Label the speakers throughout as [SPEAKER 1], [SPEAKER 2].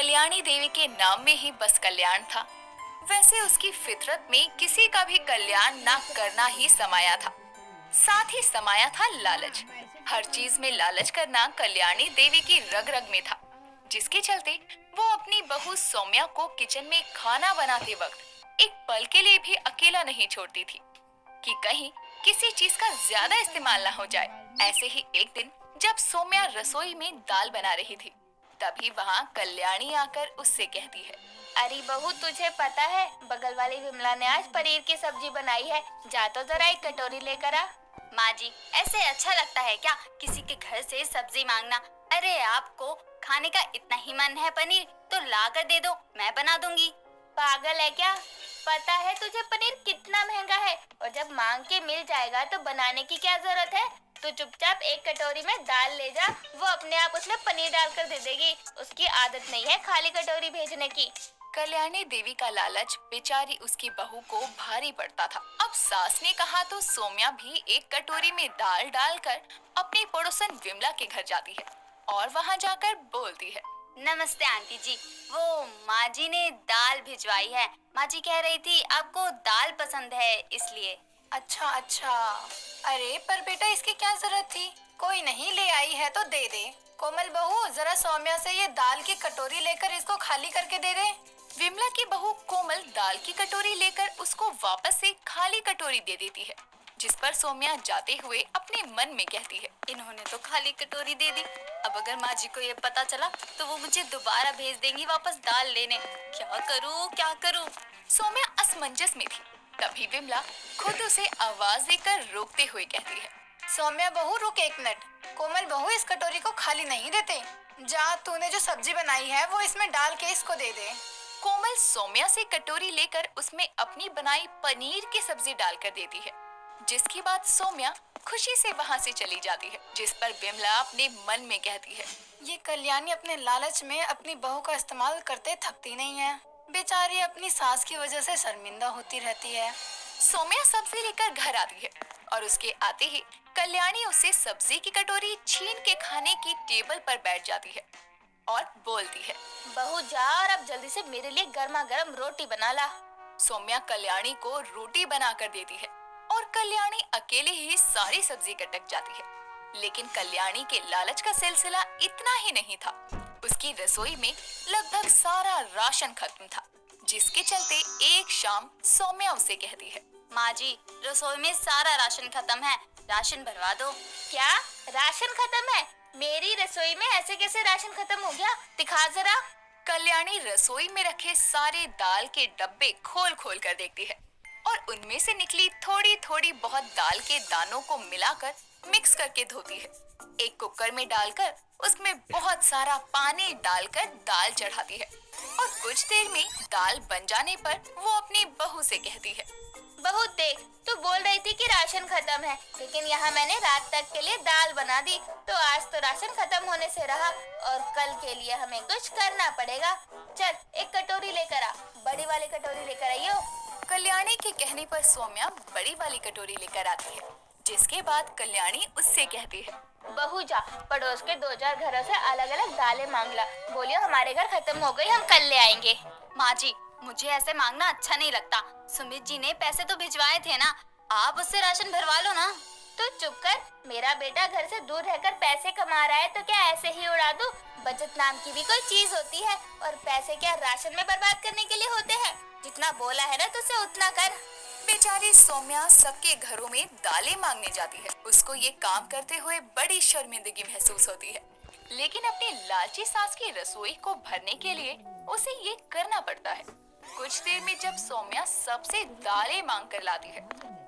[SPEAKER 1] कल्याणी देवी के नाम में ही बस कल्याण था। वैसे उसकी फितरत में किसी का भी कल्याण ना करना ही समाया था। साथ ही समाया था लालच। हर चीज में लालच करना कल्याणी देवी की रग रग में था, जिसके चलते वो अपनी बहू सौम्या को किचन में खाना बनाते वक्त एक पल के लिए भी अकेला नहीं छोड़ती थी कि कहीं किसी चीज का ज्यादा इस्तेमाल ना हो जाए। ऐसे ही एक दिन जब सौम्या रसोई में दाल बना रही थी, तभी वहाँ कल्याणी आकर उससे कहती है,
[SPEAKER 2] अरे बहू, तुझे पता है बगल वाली विमला ने आज पनीर की सब्जी बनाई है। जा तो जरा एक कटोरी लेकर आ। माँ जी, ऐसे अच्छा लगता है क्या किसी के घर से सब्जी मांगना? अरे आपको खाने का इतना ही मन है पनीर तो ला कर दे दो, मैं बना दूंगी। पागल है क्या? पता है तुझे पनीर कितना महंगा है, और जब मांग के मिल जाएगा तो बनाने की क्या जरूरत है? तू चुपचाप एक कटोरी में दाल ले जा, वो अपने आप उसमें पनीर डालकर दे देगी। उसकी आदत नहीं है खाली कटोरी भेजने की।
[SPEAKER 1] कल्याणी देवी का लालच बेचारी उसकी बहू को भारी पड़ता था। अब सास ने कहा तो सौम्या भी एक कटोरी में दाल डालकर अपनी पड़ोसन विमला के घर जाती है और वहाँ जाकर बोलती है,
[SPEAKER 2] नमस्ते आंटी जी, वो माँ जी ने दाल भिजवाई है। माँ जी कह रही थी आपको दाल पसंद है इसलिए।
[SPEAKER 3] अच्छा अच्छा। अरे पर बेटा, इसकी क्या जरूरत थी? कोई नहीं, ले आई है तो दे दे। कोमल बहू, जरा सौम्या से ये दाल की कटोरी लेकर इसको खाली करके दे दे।
[SPEAKER 1] विमला की बहू कोमल दाल की कटोरी लेकर उसको वापस से खाली कटोरी दे देती है, जिस पर सौम्या जाते हुए अपने मन में कहती है,
[SPEAKER 2] इन्होंने तो खाली कटोरी दे दी। अब अगर माँ जी को ये पता चला तो वो मुझे दोबारा भेज देंगी वापस दाल लेने। क्या करूँ क्या करूँ?
[SPEAKER 1] सौम्या असमंजस में थी। तभी विमला खुद उसे आवाज देकर रोकते हुए कहती है,
[SPEAKER 3] सौम्या बहू, रुक एक मिनट। कोमल बहू, इस कटोरी को खाली नहीं देते। जा, तूने जो सब्जी बनाई है वो इसमें डाल के इसको दे दे।
[SPEAKER 1] कोमल सौम्या से कटोरी लेकर उसमें अपनी बनाई पनीर की सब्जी डालकर देती है, जिसके बाद सौम्या खुशी से वहाँ से चली जाती है। जिस पर विमला अपने मन में कहती है,
[SPEAKER 3] ये कल्याणी अपने लालच में अपनी बहू का इस्तेमाल करते थकती नहीं है। बेचारी अपनी सास की वजह से शर्मिंदा होती रहती है।
[SPEAKER 1] सौम्या सब्जी लेकर घर आती है और उसके आते ही कल्याणी उससे सब्जी की कटोरी छीन के खाने की टेबल पर बैठ जाती है और बोलती है,
[SPEAKER 2] बहू जा और अब जल्दी से मेरे लिए गर्मा गर्म रोटी बना ला।
[SPEAKER 1] सौम्या कल्याणी को रोटी बना कर देती है और कल्याणी अकेले ही सारी सब्जी कटक जाती है। लेकिन कल्याणी के लालच का सिलसिला इतना ही नहीं था। उसकी रसोई में लगभग सारा राशन खत्म था, जिसके चलते एक शाम सौम्या उसे कहती है,
[SPEAKER 2] माँ जी, रसोई में सारा राशन खत्म है, राशन भरवा दो। क्या राशन खत्म है? मेरी रसोई में ऐसे कैसे राशन खत्म हो गया? दिखा जरा।
[SPEAKER 1] कल्याणी रसोई में रखे सारे दाल के डब्बे खोल खोल कर देखती है और उनमें से निकली थोड़ी थोड़ी बहुत दाल के दानों को मिलाकर मिक्स करके धोती है। एक कुकर में डालकर उसमें बहुत सारा पानी डालकर दाल चढ़ाती है और कुछ देर में दाल बन जाने पर वो अपनी बहू से कहती है,
[SPEAKER 2] बहू देख, तू बोल रही थी कि राशन खत्म है, लेकिन यहाँ मैंने रात तक के लिए दाल बना दी, तो आज तो राशन खत्म होने से रहा और कल के लिए हमें कुछ करना पड़ेगा। चल एक कटोरी लेकर आ, बड़ी वाली कटोरी लेकर आइयो।
[SPEAKER 1] कल्याणी के कहने पर सौम्या बड़ी वाली कटोरी लेकर आती है, जिसके बाद कल्याणी उससे कहती है,
[SPEAKER 2] बहू जा पड़ोस के 2-4 घरों से अलग अलग दालें मांग ला, बोलियो हमारे घर खत्म हो गई, हम कल ले आएंगे। माँ जी, मुझे ऐसे मांगना अच्छा नहीं लगता। सुमित जी ने पैसे तो भिजवाए थे ना, आप उससे राशन भरवा लो ना। तो चुप कर, मेरा बेटा घर से दूर रहकर पैसे कमा रहा है तो क्या ऐसे ही उड़ा दूं? बचत नाम की भी कोई चीज होती है, और पैसे क्या राशन में बर्बाद करने के लिए होते हैं? जितना बोला है ना तुझसे उतना कर।
[SPEAKER 1] बेचारी सौम्या सबके घरों में दालें मांगने जाती है। उसको ये काम करते हुए बड़ी शर्मिंदगी महसूस होती है, लेकिन अपनी लालची सास की रसोई को भरने के लिए उसे ये करना पड़ता है। कुछ देर में जब सौम्या सबसे दालें मांग कर लाती है,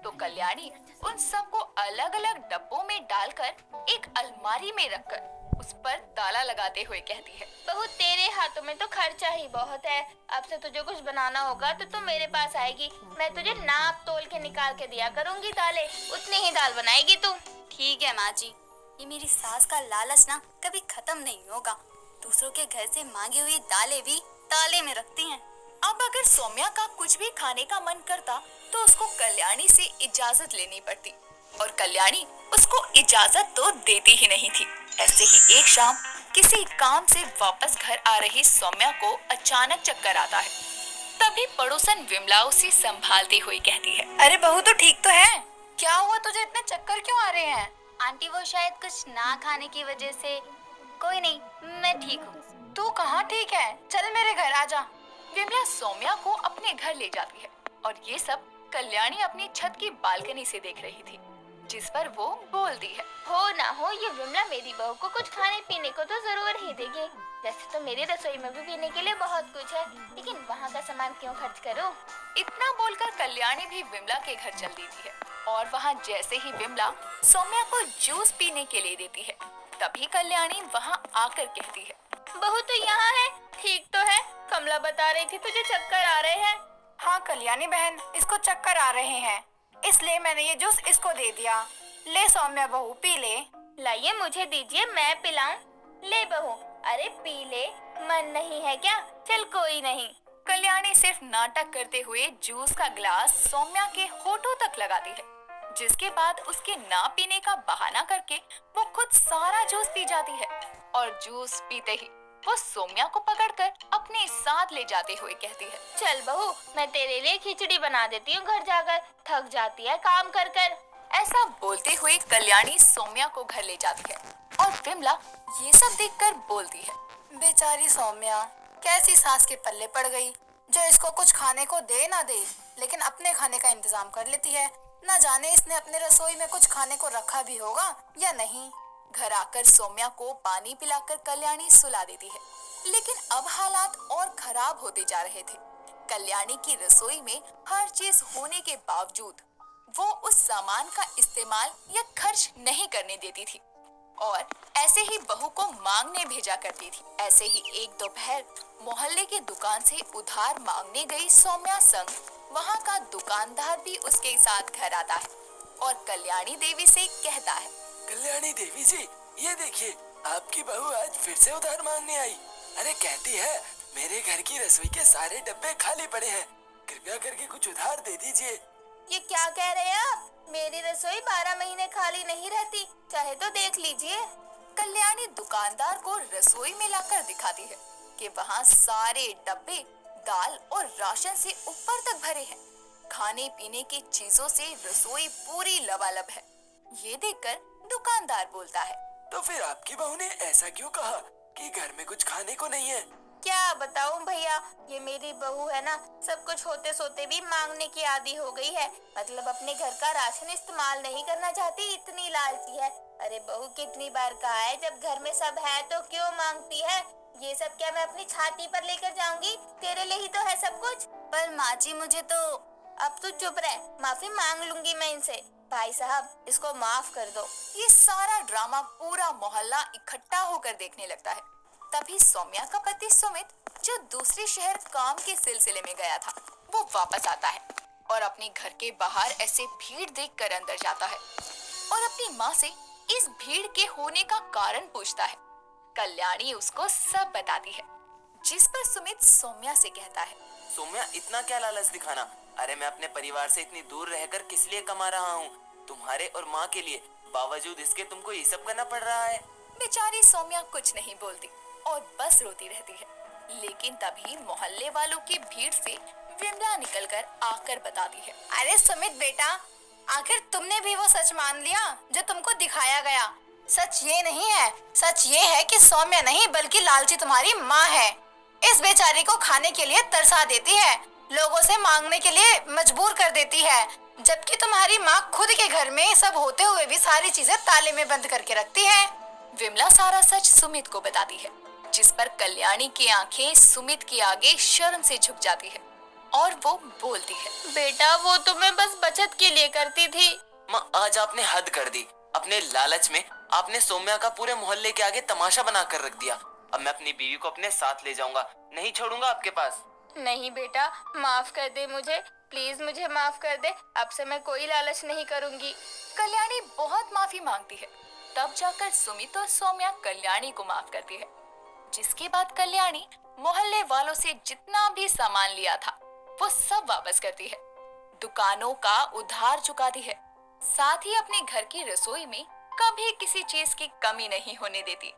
[SPEAKER 1] तो कल्याणी उन सबको अलग अलग डब्बों में डालकर एक अलमारी में रखकर उस पर ताला लगाते हुए कहती है,
[SPEAKER 2] बहू तेरे हाथों में तो खर्चा ही बहुत है, अब से तुझे कुछ बनाना होगा तो तू मेरे पास आएगी, मैं तुझे नाप तोल के निकाल के दिया करूंगी दालें, उतनी ही दाल बनाएगी तू। ठीक है माँ जी, ये मेरी सास का लालच ना कभी खत्म नहीं होगा, दूसरों के घर से मांगी हुई दालें भी ताले में रखती हैं।
[SPEAKER 1] अब अगर सौम्या का कुछ भी खाने का मन करता तो उसको कल्याणी से इजाजत लेनी पड़ती, और कल्याणी उसको इजाजत तो देती ही नहीं थी। ऐसे ही एक शाम किसी काम से वापस घर आ रही सौम्या को अचानक चक्कर आता है। तभी पड़ोसन विमला उसे संभालती हुई कहती है,
[SPEAKER 3] अरे बहू तो ठीक तो है, क्या हुआ तुझे, इतने चक्कर क्यों आ रहे हैं?
[SPEAKER 2] आंटी वो शायद कुछ ना खाने की वजह से। कोई नहीं, मैं ठीक हूँ।
[SPEAKER 3] तू कहाँ ठीक है, चल मेरे घर आजा।
[SPEAKER 1] विमला सौम्या को अपने घर ले जाती है और ये सब कल्याणी अपनी छत की बालकनी से देख रही थी, जिस पर वो बोलती है,
[SPEAKER 2] हो ना हो ये विमला मेरी बहू को कुछ खाने पीने को तो जरूर ही देगी। वैसे तो मेरी रसोई में भी पीने के लिए बहुत कुछ है, लेकिन वहाँ का सामान क्यों खर्च करूँ?
[SPEAKER 1] इतना बोलकर कल्याणी भी विमला के घर चल देती है और वहाँ जैसे ही विमला सौम्या को जूस पीने के लिए देती है, तभी कल्याणी वहाँ आकर कहती है,
[SPEAKER 2] बहू तो यहाँ है, ठीक तो है? कमला बता रही थी तुझे चक्कर आ रहे हैं।
[SPEAKER 3] हाँ कल्याणी बहन, इसको चक्कर आ रहे हैं, इसलिए मैंने ये जूस इसको दे दिया। ले सौम्या बहू पी ले।
[SPEAKER 2] लाइए मुझे दीजिए, मैं पिलाऊं। ले बहू, अरे पी ले, मन नहीं है क्या? चल कोई नहीं।
[SPEAKER 1] कल्याणी सिर्फ नाटक करते हुए जूस का ग्लास सौम्या के होठों तक लगाती है, जिसके बाद उसके ना पीने का बहाना करके वो खुद सारा जूस पी जाती है और जूस पीते ही वो सौम्या को पकड़कर अपने साथ ले जाते हुए कहती है,
[SPEAKER 2] चल बहू, मैं तेरे लिए खिचड़ी बना देती हूँ घर जाकर, थक जाती है काम कर कर।
[SPEAKER 1] ऐसा बोलते हुए कल्याणी सौम्या को घर ले जाती है और विमला ये सब देखकर बोलती है,
[SPEAKER 3] बेचारी सौम्या कैसी सास के पल्ले पड़ गई, जो इसको कुछ खाने को दे ना दे, लेकिन अपने खाने का इंतजाम कर लेती है। न जाने इसने अपने रसोई में कुछ खाने को रखा भी होगा या नहीं।
[SPEAKER 1] घर आकर सौम्या को पानी पिलाकर कल्याणी सुला देती है, लेकिन अब हालात और खराब होते जा रहे थे। कल्याणी की रसोई में हर चीज होने के बावजूद वो उस सामान का इस्तेमाल या खर्च नहीं करने देती थी और ऐसे ही बहू को मांगने भेजा करती थी। ऐसे ही एक दोपहर मोहल्ले की दुकान से उधार मांगने गई सौम्या संग वहाँ का दुकानदार भी उसके साथ घर आता है और कल्याणी देवी से कहता है,
[SPEAKER 4] कल्याणी देवी जी, ये देखिए आपकी बहू आज फिर से उधार मांगने आई। अरे कहती है मेरे घर की रसोई के सारे डब्बे खाली पड़े हैं, कृपया करके कुछ उधार दे दीजिए।
[SPEAKER 2] ये क्या कह रहे हैं आप? मेरी रसोई 12 महीने खाली नहीं रहती, चाहे तो देख लीजिए।
[SPEAKER 1] कल्याणी दुकानदार को रसोई में लाकर दिखाती है कि वहाँ सारे डब्बे दाल और राशन से ऊपर तक भरे हैं। खाने पीने की चीजों से रसोई पूरी लबालब है। ये देखकर दुकानदार बोलता है,
[SPEAKER 4] तो फिर आपकी बहू ने ऐसा क्यों कहा कि घर में कुछ खाने को नहीं है?
[SPEAKER 2] क्या बताऊं भैया, ये मेरी बहू है ना, सब कुछ होते सोते भी मांगने की आदी हो गई है। मतलब अपने घर का राशन इस्तेमाल नहीं करना चाहती, इतनी लालची है। अरे बहू, कितनी बार कहा है, जब घर में सब है तो क्यों मांगती है? ये सब क्या मैं अपनी छाती पर लेकर जाऊंगी? तेरे लिए ही तो है सब कुछ। पर माँ जी मुझे तो। अब तू चुप रह, माफी मांग लूंगी मैं इनसे। भाई साहब, इसको माफ कर दो।
[SPEAKER 1] ये सारा ड्रामा पूरा मोहल्ला इकट्ठा होकर देखने लगता है। तभी सौम्या का पति सुमित, जो दूसरे शहर काम के सिलसिले में गया था, वो वापस आता है और अपने घर के बाहर ऐसे भीड़ देखकर अंदर जाता है और अपनी माँ से इस भीड़ के होने का कारण पूछता है। कल्याणी उसको सब बताती है, जिस पर सुमित सौम्या से कहता है,
[SPEAKER 4] सौम्या, इतना क्या लालच दिखाना? अरे मैं अपने परिवार से इतनी दूर रहकर किस लिए कमा रहा हूँ? तुम्हारे और माँ के लिए। बावजूद इसके तुमको ये सब करना पड़ रहा है।
[SPEAKER 1] बेचारी सौम्या कुछ नहीं बोलती और बस रोती रहती है। लेकिन तभी मोहल्ले वालों की भीड़ से विमला निकलकर आकर बताती है,
[SPEAKER 3] अरे सुमित बेटा, आखिर तुमने भी वो सच मान लिया जो तुमको दिखाया गया। सच ये नहीं है, सच ये है कि सौम्या नहीं बल्कि लालची तुम्हारी माँ है। इस बेचारी को खाने के लिए तरसा देती है, लोगों से मांगने के लिए मजबूर कर देती है, जबकि तुम्हारी माँ खुद के घर में सब होते हुए भी सारी चीजें ताले में बंद करके रखती है।
[SPEAKER 1] विमला सारा सच सुमित को बताती है, जिस पर कल्याणी की आंखें सुमित के आगे शर्म से झुक जाती है और वो बोलती है,
[SPEAKER 2] बेटा, वो तो मैं बस बचत के लिए करती थी।
[SPEAKER 4] माँ, आज आपने हद कर दी। अपने लालच में आपने सौम्या का पूरे मोहल्ले के आगे तमाशा बना कर रख दिया। अब मैं अपनी बीवी को अपने साथ ले जाऊंगा, नहीं छोड़ूंगा आपके पास।
[SPEAKER 2] नहीं बेटा, माफ कर दे मुझे, प्लीज मुझे माफ कर दे। अब से मैं कोई लालच नहीं करूंगी।
[SPEAKER 1] कल्याणी बहुत माफी मांगती है। तब जाकर सुमित और सौम्या कल्याणी को माफ करती है, जिसके बाद कल्याणी मोहल्ले वालों से जितना भी सामान लिया था वो सब वापस करती है, दुकानों का उधार चुकाती है, साथ ही अपने घर की रसोई में कभी किसी चीज की कमी नहीं होने देती।